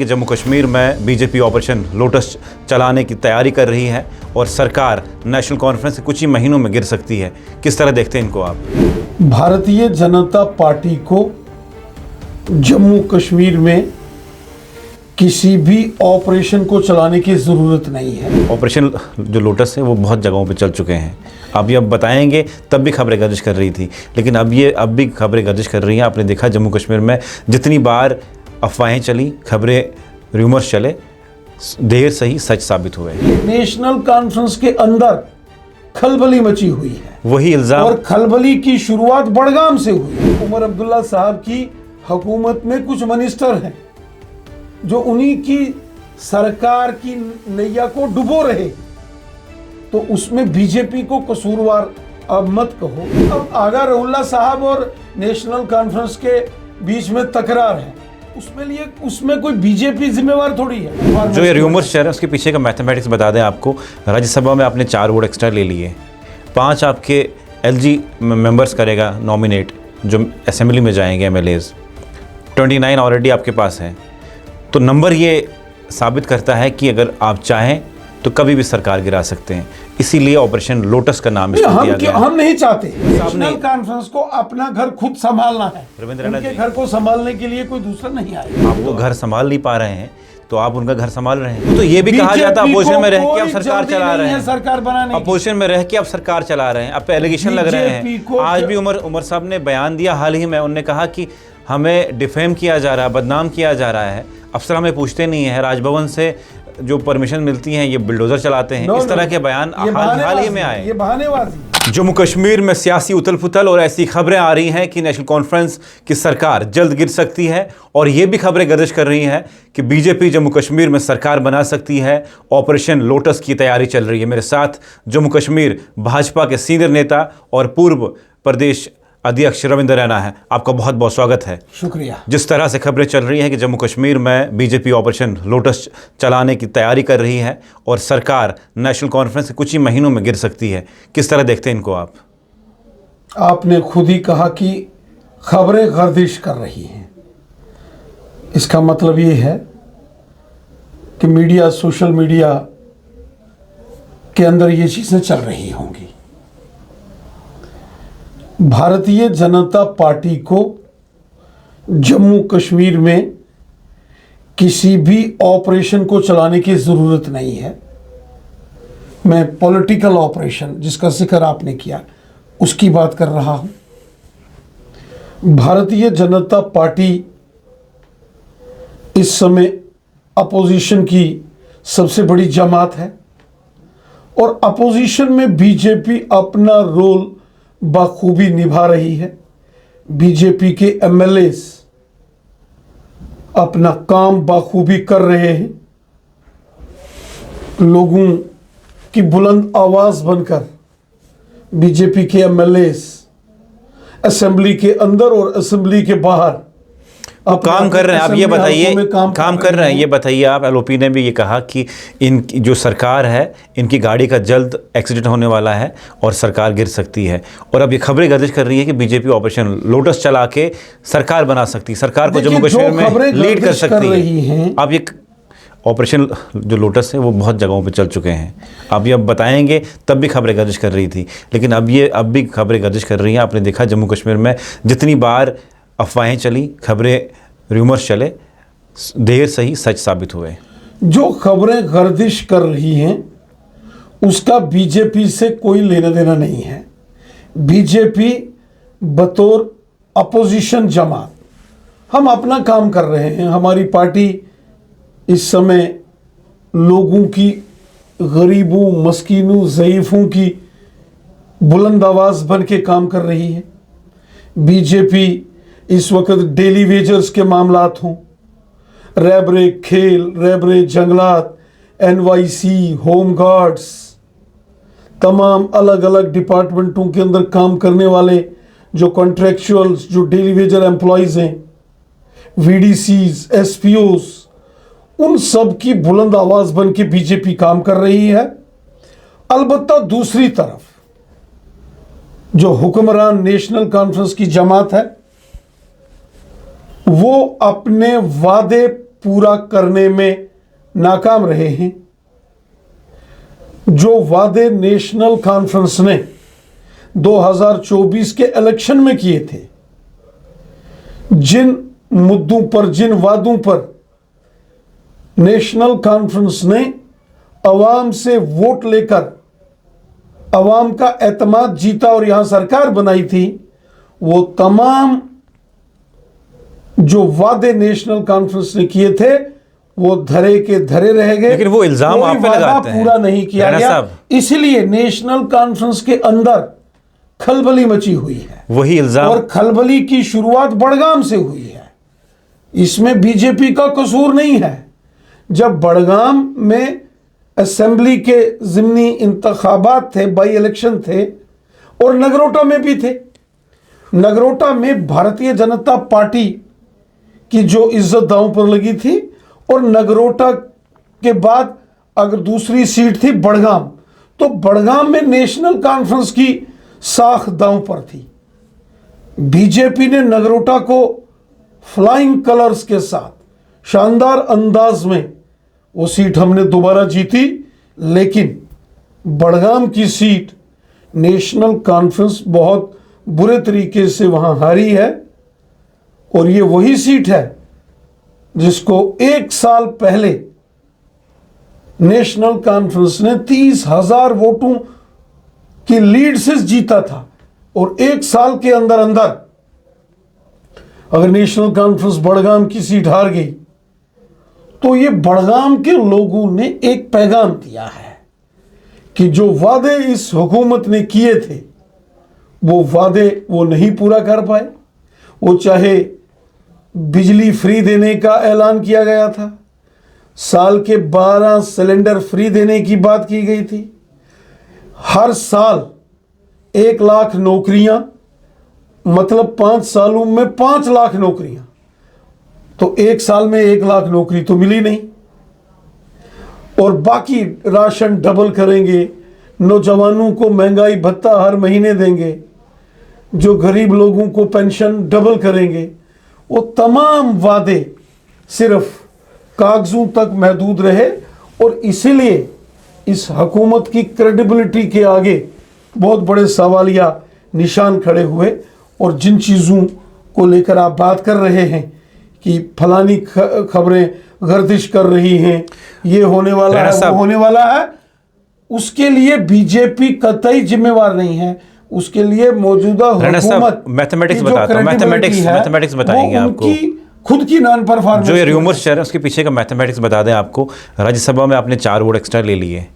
कि जम्मू कश्मीर में BJP operation lotus चलाने की तैयारी कर रही है और सरकार नेशनल कॉन्फ्रेंस के कुछ ही महीनों में गिर सकती है। किस तरह देखते हैं इनको आप? भारतीय जनता पार्टी को जम्मू कश्मीर में किसी भी ऑपरेशन को चलाने की ज़रूरत नहीं है। ऑपरेशन जो लोटस है वो बहुत जगहों पे चल चुके हैं। अब बताएंगे, तब भी खबरें गर्दिश कर रही थी, लेकिन अब भी खबरें गर्दिश कर रही हैं। आपने देखा जम्मू कश्मीर में जितनी बार अफवाहें चली, खबरें, रूमर्स चले, देर सही सच साबित हुए। नेशनल कॉन्फ्रेंस के अंदर खलबली मची हुई है, वही इल्जाम, और खलबली की शुरुआत बड़गाम से हुई। उमर अब्दुल्ला साहब की हुकूमत में कुछ मिनिस्टर हैं जो उन्हीं की सरकार की नैया को डुबो रहे, तो उसमें बीजेपी को कसूरवार अब मत कहो। अब आगा रउल्ला साहब और नेशनल कॉन्फ्रेंस के बीच में तकरार है, उसमें कोई बीजेपी जिम्मेवार थोड़ी है। जो ये रूमर्स चल रहे हैं उसके पीछे का मैथमेटिक्स बता दें आपको। राज्यसभा में आपने 4 वोट एक्स्ट्रा ले लिए, 5 आपके एलजी मेंबर्स करेगा नॉमिनेट जो असेंबली में जाएंगे, एमएलएज 29 ऑलरेडी आपके पास है। तो नंबर ये साबित करता है कि अगर आप चाहें तो कभी भी सरकार गिरा सकते हैं। इसीलिए ऑपरेशन लोटस का नाम इसको दिया गया। हम नहीं चाहते नेशनल कॉन्फ्रेंस को अपना घर खुद संभालना है। उनके घर को संभालने के लिए कोई दूसरा नहीं आएगा। आप तो घर संभाल नहीं पा रहे हैं, तो आप उनका घर संभाल रहे हैं। तो ये भी कहा जाता है अपोजिशन में रह के आप सरकार चला रहे हैं, सरकार बनाने अपोजिशन में रह के आप सरकार चला रहे हैं। आप पे एलिगेशन लग रहे हैं। आज भी उमर साहब ने बयान दिया हाल ही में, उन्होंने कहा कि हमें डिफेम किया जा रहा है, बदनाम किया जा रहा है। अफसर हमें पूछते नहीं है, राजभवन से जो परमिशन मिलती है ये बुलडोजर चलाते हैं। इस तरह के बयान हाल ही में आए। ये बहानेबाजी। जम्मू कश्मीर में सियासी उथल पुथल और ऐसी खबरें आ रही हैं कि नेशनल कॉन्फ्रेंस की सरकार जल्द गिर सकती है, और ये भी खबरें गर्दिश कर रही हैं कि बीजेपी जम्मू कश्मीर में सरकार बना सकती है। ऑपरेशन लोटस की तैयारी चल रही है। मेरे साथ जम्मू कश्मीर भाजपा के सीनियर नेता और पूर्व प्रदेश अध्यक्ष रविंद्र रैना है। आपका बहुत बहुत स्वागत है। शुक्रिया। जिस तरह से खबरें चल रही हैं कि जम्मू कश्मीर में बीजेपी ऑपरेशन लोटस चलाने की तैयारी कर रही है और सरकार नेशनल कॉन्फ्रेंस के कुछ ही महीनों में गिर सकती है, किस तरह देखते हैं इनको आप? आपने खुद ही कहा कि खबरें गर्दिश कर रही हैं। इसका मतलब ये है कि मीडिया, सोशल मीडिया के अंदर ये चीज़ें चल रही होंगी। भारतीय जनता पार्टी को जम्मू कश्मीर में किसी भी ऑपरेशन को चलाने की ज़रूरत नहीं है। मैं पॉलिटिकल ऑपरेशन जिसका जिक्र आपने किया उसकी बात कर रहा हूं। भारतीय जनता पार्टी इस समय अपोजिशन की सबसे बड़ी जमात है, और अपोजिशन में बीजेपी अपना रोल बखूबी निभा रही है। बीजेपी के एमएलएस अपना काम बखूबी कर रहे हैं। लोगों की बुलंद आवाज बनकर बीजेपी के एमएलएस असेंबली के अंदर और असेंबली के बाहर काम कर रहे हैं। आप ये बताइए, काम कर रहे हैं, ये बताइए आप। एलओपी ने भी ये कहा कि इनकी जो सरकार है, इनकी गाड़ी का जल्द एक्सीडेंट होने वाला है और सरकार गिर सकती है। और अब ये खबरें गर्दिश कर रही है कि बीजेपी ऑपरेशन लोटस चला के सरकार बना सकती है, सरकार को जम्मू कश्मीर में लीड कर सकती है। अब ये ऑपरेशन जो लोटस है वो बहुत जगहों पे चल चुके हैं। अब बताएंगे, तब भी खबरें गर्दिश कर रही थी, लेकिन अब भी खबरें गर्दिश कर रही हैं। आपने देखा जम्मू कश्मीर में जितनी बार अफवाहें चली, खबरें, रूमर्स चले, देर सही सच साबित हुए। जो खबरें गर्दिश कर रही हैं उसका बीजेपी से कोई लेना देना नहीं है। बीजेपी बतौर अपोजिशन जमात हम अपना काम कर रहे हैं। हमारी पार्टी इस समय लोगों की, गरीबों, मस्कीनों, ज़ईफ़ों की बुलंद आवाज़ बन के काम कर रही है। बीजेपी इस वक्त डेली वेजर्स के मामलात हों, रैबरे खेल, रैबरे जंगलात, एनवाईसी, होम गार्ड्स, तमाम अलग अलग डिपार्टमेंटों के अंदर काम करने वाले जो कॉन्ट्रैक्चुअल्स, जो डेली वेजर एम्प्लॉयज़ हैं, वीडीसीज, एसपीओज, उन सब की बुलंद आवाज़ बन के बीजेपी काम कर रही है। अलबत्ता दूसरी तरफ जो हुक्मरान नेशनल कॉन्फ्रेंस की जमात है वो अपने वादे पूरा करने में नाकाम रहे हैं। जो वादे नेशनल कॉन्फ्रेंस ने 2024 के इलेक्शन में किए थे, जिन मुद्दों पर, जिन वादों पर नेशनल कॉन्फ्रेंस ने अवाम से वोट लेकर अवाम का एतमाद जीता और यहां सरकार बनाई थी, वो तमाम जो वादे नेशनल कॉन्फ्रेंस ने किए थे वो धरे के धरे रह गए। लेकिन वो इल्जाम आप पे लगाते हैं, पूरा नहीं किया गया, इसलिए नेशनल कॉन्फ्रेंस के अंदर खलबली मची हुई है। वही इल्जाम, और खलबली की शुरुआत बड़गाम से हुई है। इसमें बीजेपी का कसूर नहीं है। जब बड़गाम में असेंबली के ज़िमनी इंतखाबात थे, बाई इलेक्शन थे, और नगरोटा में भी थे। नगरोटा में भारतीय जनता पार्टी की जो इज्जत दांव पर लगी थी, और नगरोटा के बाद अगर दूसरी सीट थी बड़गाम, तो बड़गाम में नेशनल कॉन्फ्रेंस की साख दांव पर थी। बीजेपी ने नगरोटा को फ्लाइंग कलर्स के साथ शानदार अंदाज में वो सीट हमने दोबारा जीती, लेकिन बड़गाम की सीट नेशनल कॉन्फ्रेंस बहुत बुरे तरीके से वहां हारी है। और ये वही सीट है जिसको 1 साल पहले नेशनल कॉन्फ्रेंस ने 30,000 वोटों की लीड से जीता था। और 1 साल के अंदर अंदर अगर नेशनल कॉन्फ्रेंस बड़गाम की सीट हार गई, तो ये बड़गाम के लोगों ने एक पैगाम दिया है कि जो वादे इस हुकूमत ने किए थे वो वादे वो नहीं पूरा कर पाए। वो चाहे बिजली फ्री देने का ऐलान किया गया था, साल के 12 सिलेंडर फ्री देने की बात की गई थी, हर साल 1 लाख नौकरियां, मतलब 5 सालों में 5 लाख नौकरियां, तो 1 साल में 1 लाख नौकरी तो मिली नहीं। और बाकी राशन डबल करेंगे, नौजवानों को महंगाई भत्ता हर महीने देंगे, जो गरीब लोगों को पेंशन डबल करेंगे। वो तमाम वादे सिर्फ कागजों तक महदूद रहे, और इसीलिए इस हुकूमत की क्रेडिबिलिटी के आगे बहुत बड़े सवालिया निशान खड़े हुए। और जिन चीज़ों को लेकर आप बात कर रहे हैं कि फलानी खबरें गर्दिश कर रही हैं, ये होने वाला है, वो होने वाला है, उसके लिए बीजेपी कतई जिम्मेवार नहीं है। उसके लिए मौजूदा हुकूमत मैथमेटिक्स बताता हूं, मैथमेटिक्स बताएंगे आपको, खुद की नॉन परफॉर्मेंस जो ये रूमर्स चल रहे हैं उसके पीछे का मैथमेटिक्स बता दें आपको। राज्यसभा में आपने 4 वोट एक्स्ट्रा ले लिए,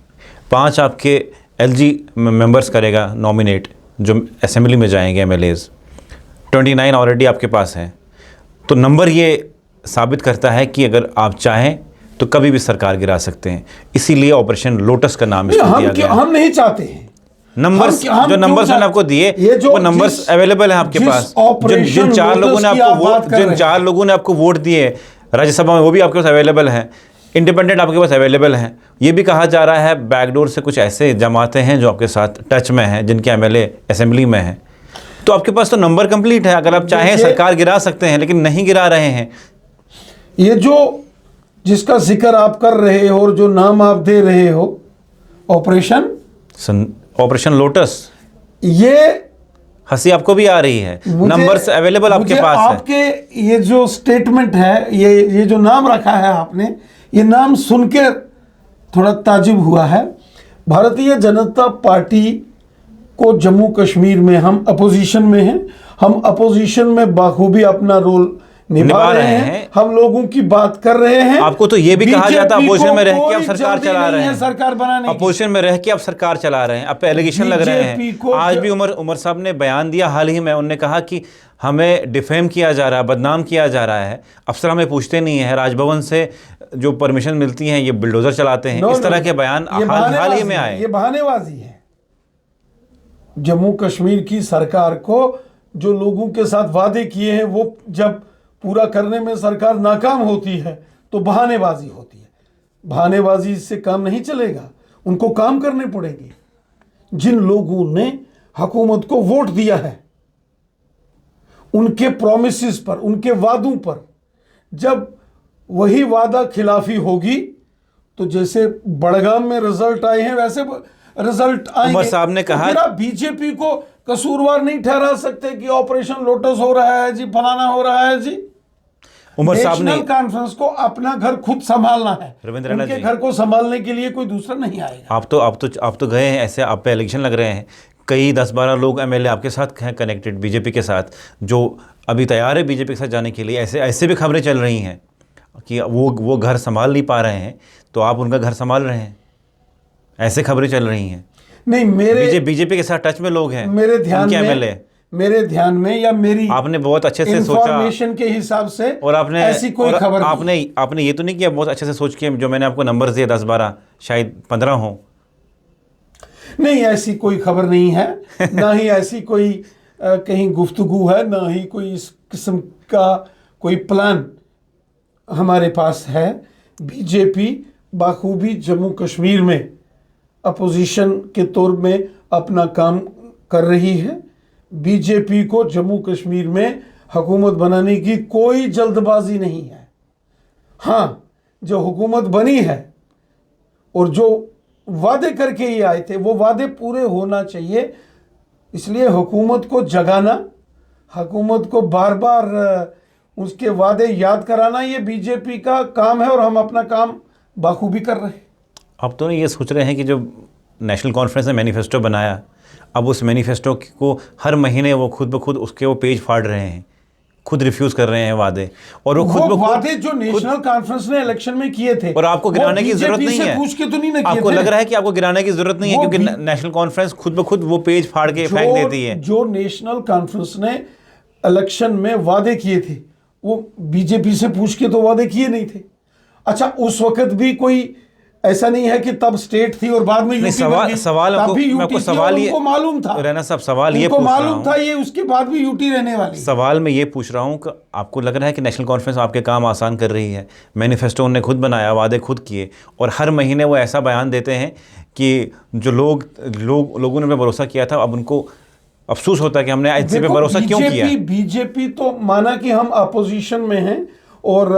5 आपके एलजी मेंबर्स करेगा नॉमिनेट, जो असेंबली में जाएंगे एमएलएज, 29 ऑलरेडी आपके पास हैं। तो नंबर ये साबित करता है कि अगर आप चाहें तो कभी भी सरकार गिरा सकते हैं। इसीलिए ऑपरेशन लोटस का नाम इसको दिया गया। हम नहीं चाहते हैं नंबर्स, जो नंबर्स मैंने आपको दिए वो नंबर्स अवेलेबल हैं आपके पास। जिन 4 लोगों ने आपको वोट, जिन 4 लोगों ने आपको वोट दिए राज्यसभा में, वो भी आपके पास अवेलेबल हैं। इंडिपेंडेंट आपके पास अवेलेबल हैं। ये भी कहा जा रहा है बैकडोर से कुछ ऐसे जमातें हैं जो आपके साथ टच में हैं, जिनके एमएलए असेंबली में हैं। तो आपके पास तो नंबर कंप्लीट है, अगर आप चाहें सरकार गिरा सकते हैं, लेकिन नहीं गिरा रहे हैं। ये जो जिसका जिक्र आप कर रहे हो और जो नाम आप दे रहे हो, ऑपरेशन लोटस, ये हंसी आपको भी आ रही है, नंबर्स अवेलेबल आपके पास है। आपके ये जो स्टेटमेंट है, ये जो नाम रखा है आपने, ये नाम सुन के थोड़ा ताजुब हुआ है। भारतीय जनता पार्टी को जम्मू कश्मीर में हम अपोजिशन में हैं, हम अपोजिशन में बाखूबी अपना रोल निभा रहे हैं, हम लोगों की बात कर रहे हैं। आपको तो ये भी कहा जाता है अपोजिशन में रह के आप सरकार चला रहे हैं, सरकार बनाने अपोजिशन में रह के आप सरकार चला रहे हैं, आप पे एलिगेशन लग रहे हैं। आज भी उमर साहब ने बयान दिया हाल ही में, उन्होंने कहा कि हमें डिफेम किया जा रहा है, बदनाम किया जा रहा है, अफसर हमें पूछते नहीं है, राजभवन से जो परमिशन मिलती है ये बुलडोजर चलाते हैं। इस तरह के बयान हाल ही में आए। ये बहानेबाजी है। जम्मू कश्मीर की सरकार को जो लोगों के साथ वादे किए हैं वो जब पूरा करने में सरकार नाकाम होती है तो बहानेबाजी होती है। बहानेबाजी से काम नहीं चलेगा, उनको काम करने पड़ेंगे। जिन लोगों ने हुकूमत को वोट दिया है, उनके प्रॉमिसेस पर, उनके वादों पर जब वही वादा खिलाफी होगी तो जैसे बड़गाम में रिजल्ट आए हैं वैसे रिजल्ट आएंगे। उमर साहब ने कहा, तो फिर आप बीजेपी को कसूरवार नहीं ठहरा सकते कि ऑपरेशन लोटस हो रहा है जी, फलाना हो रहा है जी। उमर साहब ने, नेशनल कॉन्फ्रेंस को अपना घर खुद संभालना है, रविंद्र उनके घर को संभालने के लिए कोई दूसरा नहीं आएगा। आप तो गए हैं, ऐसे आप पे इलेक्शन लग रहे हैं, कई 10-12 लोग एमएलए आपके साथ हैं कनेक्टेड बीजेपी के साथ, जो अभी तैयार है बीजेपी के साथ जाने के लिए। ऐसे भी खबरें चल रही हैं कि वो घर संभाल नहीं पा रहे हैं, तो आप उनका घर संभाल रहे हैं, ऐसे खबरें चल रही हैं। नहीं, मेरे बीजेपी के साथ टच में लोग हैं, मेरे ध्यान में या मेरी आपने बहुत अच्छे से सोचा इंफॉर्मेशन के हिसाब से, और आपने ऐसी कोई खबर आपने ये तो नहीं किया बहुत अच्छे से सोच के, जो मैंने आपको नंबर दिए 10-12 शायद 15 हो। नहीं, ऐसी कोई खबर नहीं है, ना ही ऐसी कोई कहीं गुफ्तगू है, ना ही कोई इस किस्म का कोई प्लान हमारे पास है। बीजेपी बाखूबी जम्मू कश्मीर में अपोजिशन के तौर में अपना काम कर रही है। बीजेपी को जम्मू कश्मीर में हुकूमत बनाने की कोई जल्दबाजी नहीं है। हाँ, जो हुकूमत बनी है और जो वादे करके ही आए थे वो वादे पूरे होना चाहिए, इसलिए हुकूमत को जगाना, हुकूमत को बार बार उसके वादे याद कराना ये बीजेपी का काम है और हम अपना काम बाखूबी कर रहे हैं। अब तो ये सोच रहे हैं कि जो नेशनल कॉन्फ्रेंस ने मैनिफेस्टो बनाया, अब उस मैनिफेस्टो को हर महीने वो खुद ब खुद उसके वो पेज फाड़ रहे हैं, खुद रिफ्यूज कर रहे हैं वादे, और वो खुद ब खुद वादे जो नेशनल कॉन्फ्रेंस ने इलेक्शन में किए थे, और आपको गिराने की जरूरत नहीं है। पूछ के तो नहीं ना आपको लग रहा है कि आपको गिराने की जरूरत नहीं है, क्योंकि नेशनल कॉन्फ्रेंस खुद ब खुद वो पेज फाड़ के फेंक देती है। जो नेशनल कॉन्फ्रेंस ने इलेक्शन में वादे किए थे वो बीजेपी से पूछ के तो वादे किए नहीं थे। अच्छा, उस वक्त भी कोई ऐसा नहीं है कि तब स्टेट थी और बाद में यूटी सवाल आपको सवाल ये मालूम था, रहना साहब, सवाल ये पूछ रहा हूं, मालूम था ये उसके बाद भी यूटी रहने वाली। सवाल मैं ये पूछ रहा हूं कि आपको लग रहा है कि नेशनल कॉन्फ्रेंस आपके काम आसान कर रही है? मैनिफेस्टो उन्होंने खुद बनाया, वादे खुद किए, और हर महीने वो ऐसा बयान देते हैं कि जो लोगों ने भरोसा किया था, अब उनको अफसोस होता है कि हमने ऐसे पे भरोसा क्यों किया। बीजेपी तो माना कि हम अपोजिशन में हैं और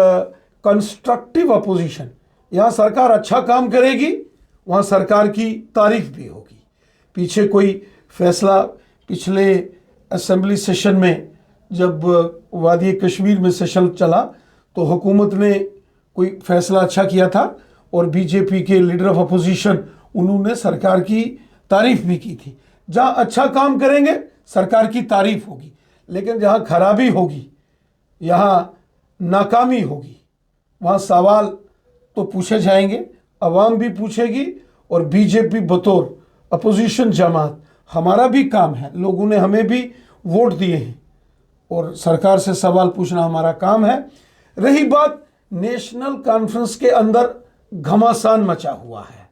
कंस्ट्रक्टिव अपोजिशन, यहाँ सरकार अच्छा काम करेगी वहाँ सरकार की तारीफ भी होगी। पीछे कोई फैसला पिछले असेंबली सेशन में जब वादी कश्मीर में सेशन चला तो हुकूमत ने कोई फैसला अच्छा किया था और बीजेपी के लीडर ऑफ अपोजिशन उन्होंने सरकार की तारीफ भी की थी। जहाँ अच्छा काम करेंगे सरकार की तारीफ होगी, लेकिन जहाँ खराबी होगी, यहाँ नाकामी होगी, वहाँ सवाल तो पूछे जाएंगे, अवाम भी पूछेगी, और बीजेपी बतौर अपोजिशन जमात हमारा भी काम है, लोगों ने हमें भी वोट दिए हैं और सरकार से सवाल पूछना हमारा काम है। रही बात नेशनल कॉन्फ्रेंस के अंदर घमासान मचा हुआ है,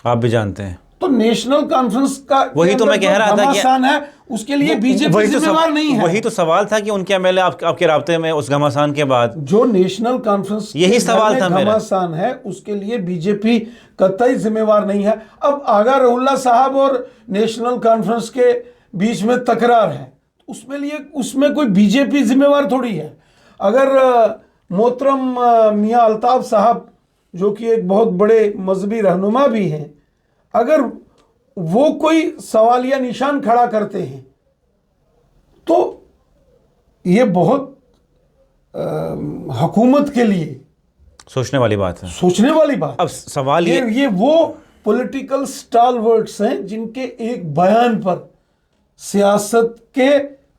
आप भी जानते हैं, तो नेशनल कॉन्फ्रेंस का वही तो मैं कह रहा था कि है उसके लिए बीजेपी जिम्मेवार नहीं है। वही तो सवाल था कि उनके एमएलए आपके राब्ते में उस घमासान के बाद, जो नेशनल कॉन्फ्रेंस यही सवाल था मेरा, घमासान है उसके लिए बीजेपी कतई जिम्मेवार नहीं है। अब आगा रउल्ला साहब और नेशनल कॉन्फ्रेंस के बीच में तकरार है, उसमें कोई बीजेपी जिम्मेवार थोड़ी है। अगर मोहतरम मियां अल्ताफ साहब जो कि एक बहुत बड़े मजहबी रहनुमा भी हैं, अगर वो कोई सवालिया निशान खड़ा करते हैं तो ये बहुत हुकूमत के लिए सोचने वाली बात है, सोचने वाली बात। अब सवाल ये वो पॉलिटिकल स्टालवर्ड्स हैं जिनके एक बयान पर सियासत के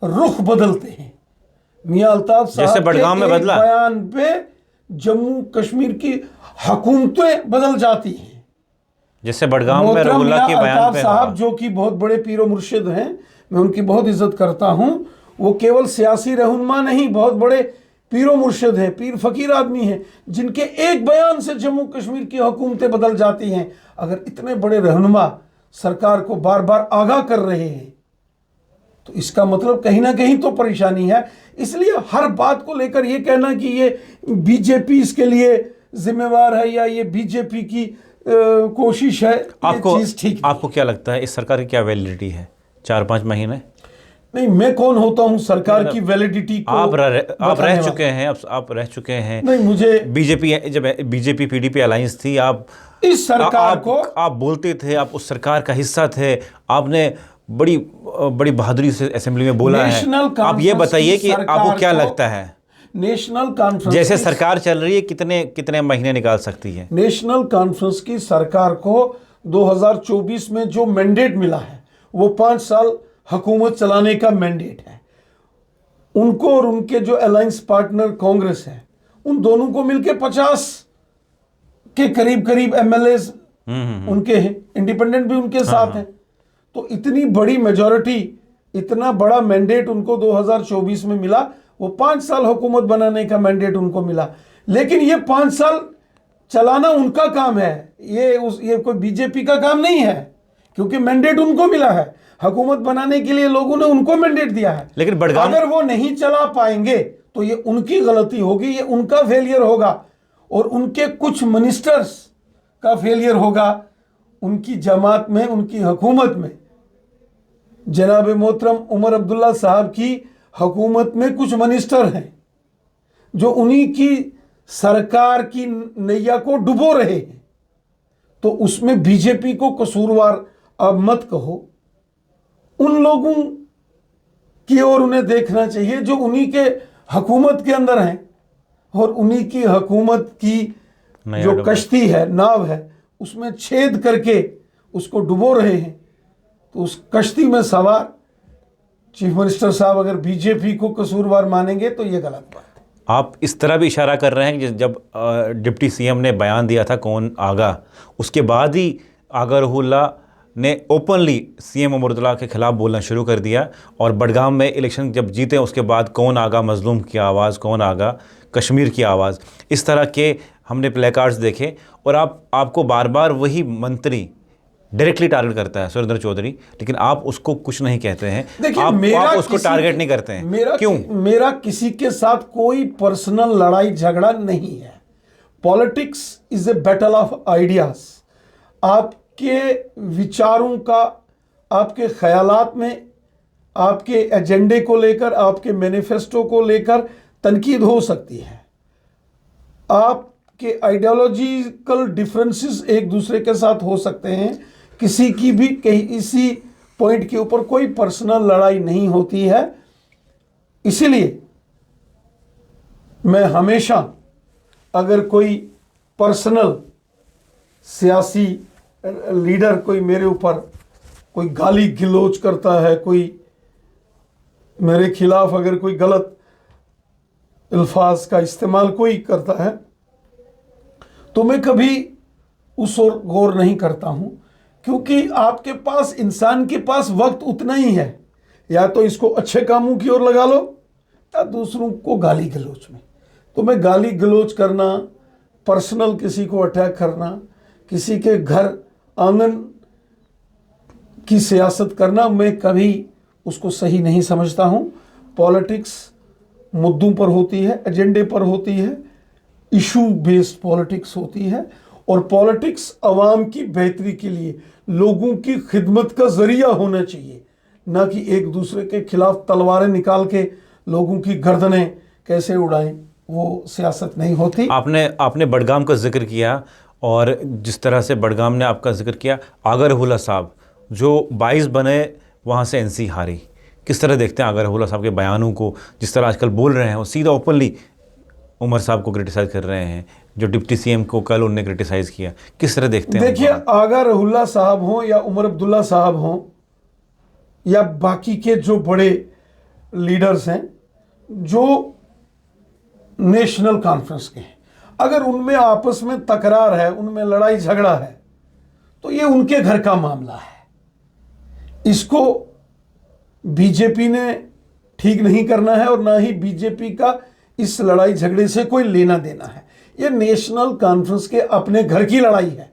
रुख बदलते हैं। मियां अल्ताफ साहब के एक बयान पे जम्मू कश्मीर की हुकूमतें बदल जाती हैं। जैसे बड़गाम में रउल्ला के बयान पे साहब जो कि बहुत बड़े पीरो मुर्शिद हैं, मैं उनकी बहुत इज्जत करता हूं, वो केवल सियासी रहनुमा नहीं, बहुत बड़े पीरो मुर्शिद हैं, पीर फकीर आदमी हैं, जिनके एक बयान से जम्मू कश्मीर की हुकूमतें बदल जाती हैं। अगर इतने बड़े रहनुमा सरकार को बार बार आगाह कर रहे हैं तो इसका मतलब कहीं ना कहीं तो परेशानी है। इसलिए हर बात को लेकर ये कहना कि ये बीजेपी इसके लिए जिम्मेवार है या ये बीजेपी की कोशिश है, आपको क्या लगता है इस सरकार की क्या वैलिडिटी है? 4-5 महीने नहीं, मैं कौन होता हूं सरकार की वैलिडिटी को आप रह बताने चुके हैं, आप रह चुके हैं। नहीं, मुझे बीजेपी, जब बीजेपी पीडीपी अलायंस थी, आप इस सरकार को आप बोलते थे, आप उस सरकार का हिस्सा थे, आपने बड़ी बड़ी बहादुरी से असेंबली में बोला है। आप ये बताइए कि आपको क्या लगता है, नेशनल कॉन्फ्रेंस जैसे सरकार चल रही है, कितने कितने महीने निकाल सकती है? नेशनल कॉन्फ्रेंस की सरकार को 2024 में जो मैंडेट मिला है वो 5 साल हुकूमत चलाने का मैंडेट है। उनको और उनके जो अलायंस पार्टनर कांग्रेस है, उन दोनों को मिलके 50 के करीब करीब एमएलएस उनके हैं, इंडिपेंडेंट भी उनके साथ हैं। तो इतनी बड़ी मेजॉरिटी, इतना बड़ा मैंडेट उनको 2024 में मिला। वो 5 साल हुकूमत बनाने का मैंडेट उनको मिला, लेकिन ये 5 साल चलाना उनका काम है, ये कोई बीजेपी का काम नहीं है, क्योंकि मैंडेट उनको मिला है। हुकूमत बनाने के लिए लोगों ने उनको मैंडेट दिया है। लेकिन अगर वो नहीं चला पाएंगे तो ये उनकी गलती होगी, ये उनका फेलियर होगा, और उनके कुछ मिनिस्टर्स का फेलियर होगा। उनकी जमात में, उनकी हुकूमत में, जनाब मोहतरम उमर अब्दुल्ला साहब की हुकूमत में कुछ मिनिस्टर हैं जो उन्हीं की सरकार की नैया को डुबो रहे हैं। तो उसमें बीजेपी को कसूरवार अब मत कहो, उन लोगों की ओर उन्हें देखना चाहिए जो उन्हीं के हुकूमत के अंदर हैं और उन्हीं की हुकूमत की जो कश्ती है, नाव है, उसमें छेद करके उसको डुबो रहे हैं। तो उस कश्ती में सवार चीफ मिनिस्टर साहब अगर बीजेपी को कसूरवार मानेंगे तो ये गलत बात है। आप इस तरह भी इशारा कर रहे हैं कि जब डिप्टी सीएम ने बयान दिया था कौन आगा, उसके बाद ही आगा रहुल्ला ने ओपनली सीएम उमर के खिलाफ बोलना शुरू कर दिया, और बडगाम में इलेक्शन जब जीते उसके बाद कौन आगा मजलूम की आवाज़, कौन आगा कश्मीर की आवाज़, इस तरह के हमने प्ले कार्ड्स देखे। और आपको बार बार वही मंत्री डायरेक्टली टारगेट करता है, सुरेंद्र चौधरी, लेकिन आप उसको कुछ नहीं कहते हैं। आप उसको टारगेट नहीं करते हैं, क्यों? मेरा किसी के साथ कोई पर्सनल लड़ाई झगड़ा नहीं है। Politics is a battle of ideas. आपके विचारों का, आपके ख्यालात में, आपके एजेंडे को लेकर, आपके मैनिफेस्टो को लेकर तनकीद हो सकती है। आपके आइडियोलॉजिकल डिफरेंसेस एक दूसरे के साथ हो सकते हैं। किसी की भी कहीं इसी पॉइंट के ऊपर कोई पर्सनल लड़ाई नहीं होती है। इसीलिए मैं हमेशा, अगर कोई पर्सनल सियासी लीडर कोई मेरे ऊपर कोई गाली गलौज करता है, कोई मेरे खिलाफ अगर कोई गलत अल्फाज का इस्तेमाल कोई करता है, तो मैं कभी उस ओर गौर नहीं करता हूं, क्योंकि आपके पास, इंसान के पास वक्त उतना ही है, या तो इसको अच्छे कामों की ओर लगा लो या दूसरों को गाली गलौज में। तो मैं गाली गलौज करना, पर्सनल किसी को अटैक करना, किसी के घर आंगन की सियासत करना, मैं कभी उसको सही नहीं समझता हूं। पॉलिटिक्स मुद्दों पर होती है, एजेंडे पर होती है, इशू बेस्ड पॉलिटिक्स होती है, और पॉलिटिक्स अवाम की बेहतरी के लिए, लोगों की खिदमत का जरिया होना चाहिए, ना कि एक दूसरे के खिलाफ तलवारें निकाल के लोगों की गर्दनें कैसे उड़ाएं। वो सियासत नहीं होती। आपने बडगाम का जिक्र किया, और जिस तरह से बडगाम ने आपका जिक्र किया, आगा रहुल्ला साहब जो 22 बने वहाँ से एनसी हारी, किस तरह देखते हैं आगा रहुल्ला साहब के बयानों को? जिस तरह आजकल बोल रहे हैं, वो सीधा ओपनली उमर साहब को क्रिटिसाइज़ कर रहे हैं, जो डिप्टी सीएम को कल उन्होंने क्रिटिसाइज़ किया, किस तरह देखते हैं? देखिए, आगा रहुल्ला साहब हों या उमर अब्दुल्ला साहब हों या बाकी के जो बड़े लीडर्स हैं जो नेशनल कॉन्फ्रेंस के हैं, अगर उनमें आपस में तकरार है, उनमें लड़ाई झगड़ा है, तो ये उनके घर का मामला है। इसको बीजेपी ने ठीक नहीं करना है, और ना ही बीजेपी का इस लड़ाई झगड़े से कोई लेना देना है। ये नेशनल कॉन्फ्रेंस के अपने घर की लड़ाई है।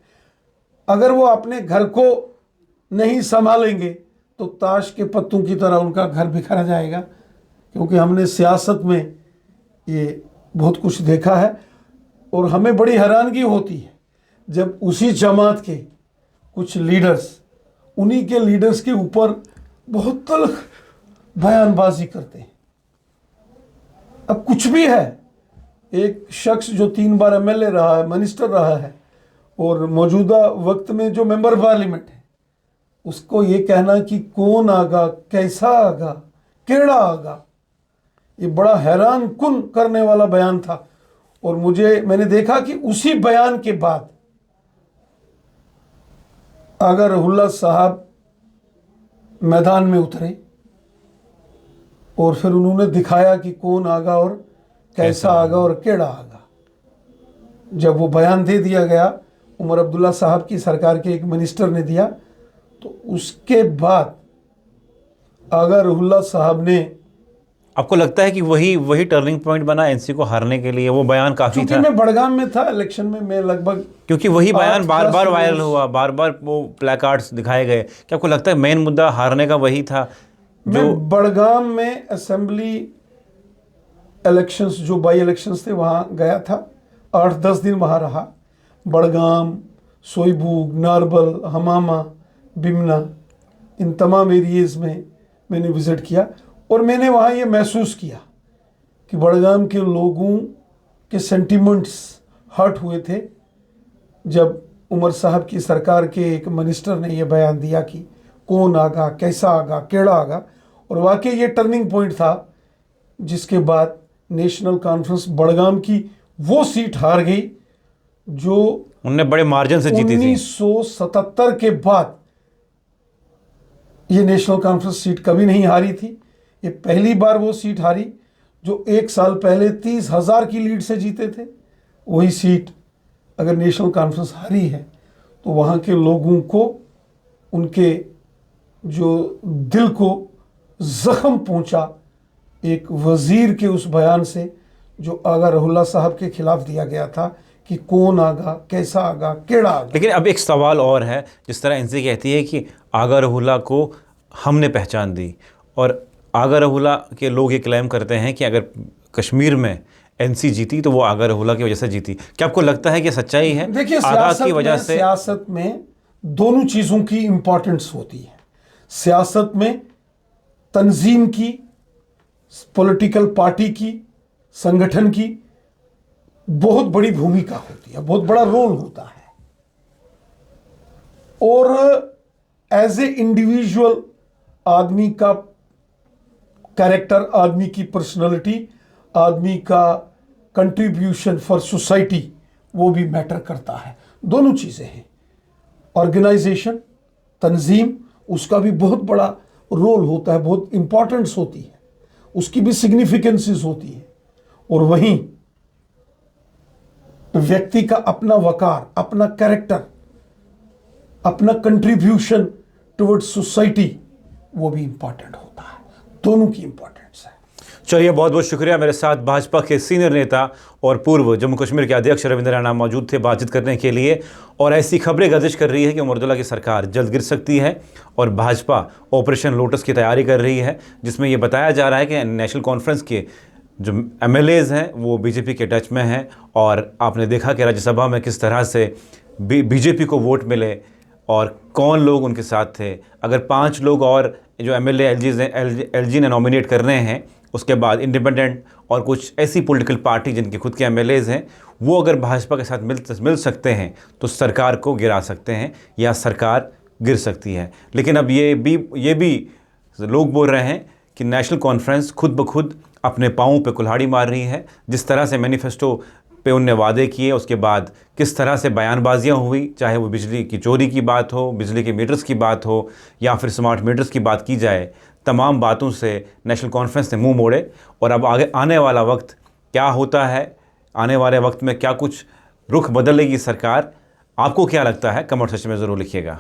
अगर वो अपने घर को नहीं संभालेंगे तो ताश के पत्तों की तरह उनका घर बिखरा जाएगा, क्योंकि हमने सियासत में ये बहुत कुछ देखा है। और हमें बड़ी हैरानगी होती है जब उसी जमात के कुछ लीडर्स, उन्हीं के लीडर्स के ऊपर बहुत तल्ख बयानबाजी करते हैं। अब कुछ भी है, एक शख्स जो 3 बार एमएलए रहा है, मिनिस्टर रहा है और मौजूदा वक्त में जो मेंबर पार्लियामेंट है, उसको ये कहना कि कौन आगा, कैसा आगा, केड़ा आगा, ये बड़ा हैरान कुन करने वाला बयान था। और मैंने देखा कि उसी बयान के बाद आगा रहुल्ला साहब मैदान में उतरे और फिर उन्होंने दिखाया कि कौन आगा और कैसा आगा और केड़ा आगा। जब वो बयान दे दिया गया, उमर अब्दुल्ला साहब की सरकार के एक मिनिस्टर ने दिया, तो उसके बाद आगा रहुल्ला साहब ने, आपको लगता है कि वही टर्निंग पॉइंट बना एनसी को हारने के लिए? वो बयान काफी था। मैं बड़गाम में था इलेक्शन में, मैं लगभग, क्योंकि वही बयान बार बार वायरल हुआ, बार बार वो प्लेकार्ड्स दिखाए गए। क्या आपको लगता है मेन मुद्दा हारने का वही था? मैं बड़गाम में असेंबली इलेक्शंस, जो बाई इलेक्शंस थे, वहाँ गया था, 8-10 दिन वहाँ रहा। बड़गाम, सोईबूग, नारबल, हमामा, बिमना, इन तमाम एरियाज़ में मैंने विज़िट किया और मैंने वहाँ ये महसूस किया कि बड़गाम के लोगों के सेंटिमेंट्स हर्ट हुए थे जब उमर साहब की सरकार के एक मिनिस्टर ने यह बयान दिया कि कौन आगा, कैसा आगा, केड़ा आगा। और वाकई ये टर्निंग पॉइंट था जिसके बाद नेशनल कॉन्फ्रेंस बड़गाम की वो सीट हार गई जो उन्होंने बड़े मार्जिन से जीती थी। 1977 के बाद ये नेशनल कॉन्फ्रेंस सीट कभी नहीं हारी थी। ये पहली बार वो सीट हारी जो 1 साल पहले 30,000 की लीड से जीते थे। वही सीट अगर नेशनल कॉन्फ्रेंस हारी है तो वहाँ के लोगों को, उनके जो दिल को जख्म पहुँचा एक वज़ीर के उस बयान से जो आगा रहुल्ला साहब के खिलाफ दिया गया था कि कौन आगा, कैसा आगा, केड़ा आगा। लेकिन अब एक सवाल और है, जिस तरह इनसे कहती है कि आगा रहुल्ला को हमने पहचान दी, और आगा रहुल्ला के लोग ये क्लेम करते हैं कि अगर कश्मीर में एनसी जीती तो वो आगा रहुल्ला की वजह से जीती। क्या आपको लगता है कि सच्चाई है? देखिए, सियासत में दोनों चीज़ों की इंपॉर्टेंस होती है। सियासत में तंजीम की, पॉलिटिकल पार्टी की, संगठन की बहुत बड़ी भूमिका होती है, बहुत बड़ा रोल होता है। और एज ए इंडिविजुअल आदमी का कैरेक्टर, आदमी की पर्सनालिटी, आदमी का कंट्रीब्यूशन फॉर सोसाइटी, वो भी मैटर करता है। दोनों चीज़ें हैं। ऑर्गेनाइजेशन, तंजीम, उसका भी बहुत बड़ा रोल होता है, बहुत इंपॉर्टेंस होती है, उसकी भी सिग्निफिकेंसेस होती है। और वहीं व्यक्ति का अपना वकार, अपना कैरेक्टर, अपना कंट्रीब्यूशन टुवर्ड्स सोसाइटी, वो भी इंपॉर्टेंट होता है। दोनों की इंपॉर्टेंस है। चलिए, बहुत बहुत शुक्रिया। मेरे साथ भाजपा के सीनियर नेता और पूर्व जम्मू कश्मीर के अध्यक्ष रविंद्र रैना मौजूद थे बातचीत करने के लिए। और ऐसी खबरें गर्दिश कर रही है कि उमर अब्दुल्ला की सरकार जल्द गिर सकती है और भाजपा ऑपरेशन लोटस की तैयारी कर रही है, जिसमें यह बताया जा रहा है कि नेशनल कॉन्फ्रेंस के जो एमएलएज हैं वो बीजेपी के टच में हैं। और आपने देखा कि राज्यसभा में किस तरह से बीजेपी को वोट मिले और कौन लोग उनके साथ थे। अगर 5 लोग और जो एमएलए एलजी ने नॉमिनेट करने हैं, उसके बाद इंडिपेंडेंट और कुछ ऐसी पॉलिटिकल पार्टी जिनके खुद के एमएलएज हैं, वो अगर भाजपा के साथ मिल सकते हैं तो सरकार को गिरा सकते हैं या सरकार गिर सकती है। लेकिन अब ये भी लोग बोल रहे हैं कि नेशनल कॉन्फ्रेंस खुद ब खुद अपने पाँव पे कुल्हाड़ी मार रही है। जिस तरह से मैनिफेस्टो पे उनने वादे किए, उसके बाद किस तरह से बयानबाजियाँ हुई, चाहे वो बिजली की चोरी की बात हो, बिजली के मीटर्स की बात हो या फिर स्मार्ट मीटर्स की बात की जाए, तमाम बातों से नेशनल कॉन्फ्रेंस ने मुंह मोड़े। और अब आगे आने वाला वक्त क्या होता है, आने वाले वक्त में क्या कुछ रुख बदलेगी सरकार, आपको क्या लगता है? कमेंट सेक्शन में ज़रूर लिखिएगा।